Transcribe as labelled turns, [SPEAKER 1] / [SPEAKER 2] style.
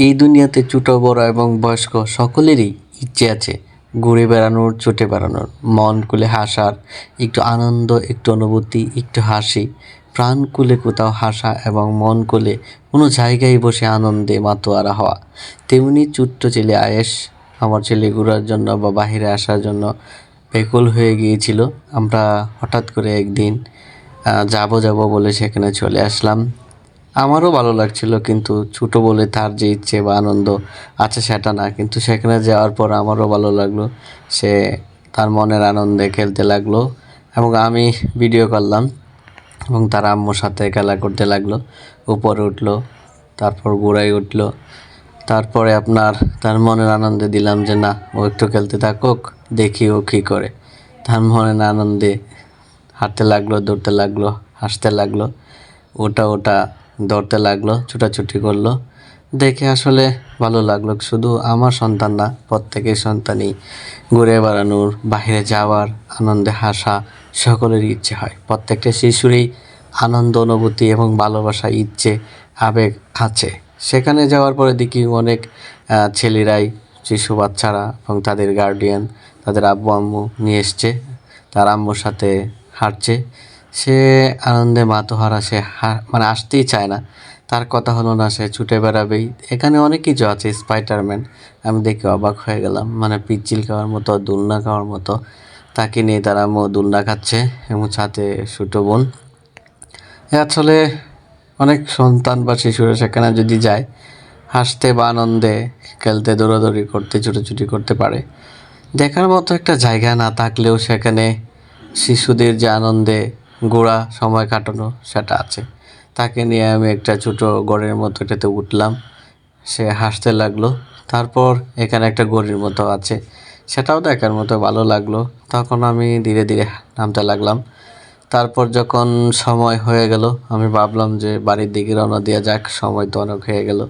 [SPEAKER 1] এই দুনিয়াতে ছোট বড় এবং বয়স্ক সকলেরই ইচ্ছে আছে ঘুরে বেড়ানোর, ছুটে বেড়ানোর, মন খুলে হাসার, একটু আনন্দ, একটু অনুভূতি, একটু হাসি, প্রাণ খুলে কোথাও হাসা এবং মন খুলে কোনো জায়গায় বসে আনন্দে মাতোয়ারা হওয়া। তেমনি ছোট্ট ছেলে আয়েশ আমার ছেলে ঘোরার জন্য বা বাহিরে আসার জন্য ব্যাকুল হয়ে গিয়েছিল। আমরা হঠাৎ করে একদিন যাব বলে সেখানে চলে আসলাম। আমারও ভালো লাগছিল, কিন্তু ছোট বলে তার যে ইচ্ছে বা আনন্দ আছে সেটা না। কিন্তু সেখানে যাওয়ার পর আমারও ভালো লাগলো। সে তার মনের আনন্দে খেলতে লাগলো এবং আমি ভিডিও করলাম এবং তার আম্মুর সাথে খেলা করতে লাগলো। উপরে উঠলো, তারপর গোড়ায় উঠলো। তারপরে তার মনের আনন্দে দিলাম যে না, ও একটু খেলতে থাকুক, দেখি ও কী করে। তার মনের আনন্দে হাঁটতে লাগলো, দৌড়তে লাগলো, হাসতে লাগলো, ওটা দৌড়তে লাগলো, ছুটাছুটি করলো। দেখে আসলে ভালো লাগলো। শুধু আমার সন্তান না, প্রত্যেকের সন্তানই ঘুরে বেড়ানোর, বাইরে যাওয়ার, আনন্দে হাসা সকলেরই ইচ্ছে হয়। প্রত্যেকটা শিশুরই আনন্দ, অনুভূতি এবং ভালোবাসা, ইচ্ছে, আবেগ আছে। সেখানে যাওয়ার পরে দেখি অনেক ছেলেরাই, শিশু বাচ্চারা এবং তাদের গার্ডিয়ান, তাদের আব্বু আম্মু নিয়ে এসছে, তার আম্মুর সাথে হাঁটছে। সে আনন্দে মাতোহারা, সে মানে আসতেই চায় না। তার কথা হলো না, সে ছুটে বেড়াবেই। এখানে অনেক কিছু আছে, স্পাইডারম্যান, আমি দেখে অবাক হয়ে গেলাম। মানে পিচ্ছিল খাওয়ার মতো, দোলনা খাওয়ার মতো। তাকে নিয়ে তার আম্মু দোলনা খাচ্ছে এবং সাথে ছোটো বোন। আসলে অনেক সন্তান বা শিশুরা সেখানে যদি যায়, হাসতে বা আনন্দে খেলতে, দৌড়াদৌড়ি করতে, ছুটোছুটি করতে পারে। দেখার মতো একটা জায়গা না থাকলেও সেখানে শিশুদের যে আনন্দে ঘোরা, সময় কাটানো, সেটা আছে। তাকে নিয়ে আমি একটা ছোটো ঘরের মতো এটাতে উঠলাম। সে হাসতে লাগলো। তারপর এখানে একটা গড়ির মতো আছে, সেটাও দেখার মতো ভালো লাগলো। তখন আমি ধীরে ধীরে নামতে লাগলাম। তারপর যখন সময় হয়ে গেল, আমি ভাবলাম যে বাড়ির দিকে রওনা দেওয়া যাক, সময় তো অনেক হয়ে গেল।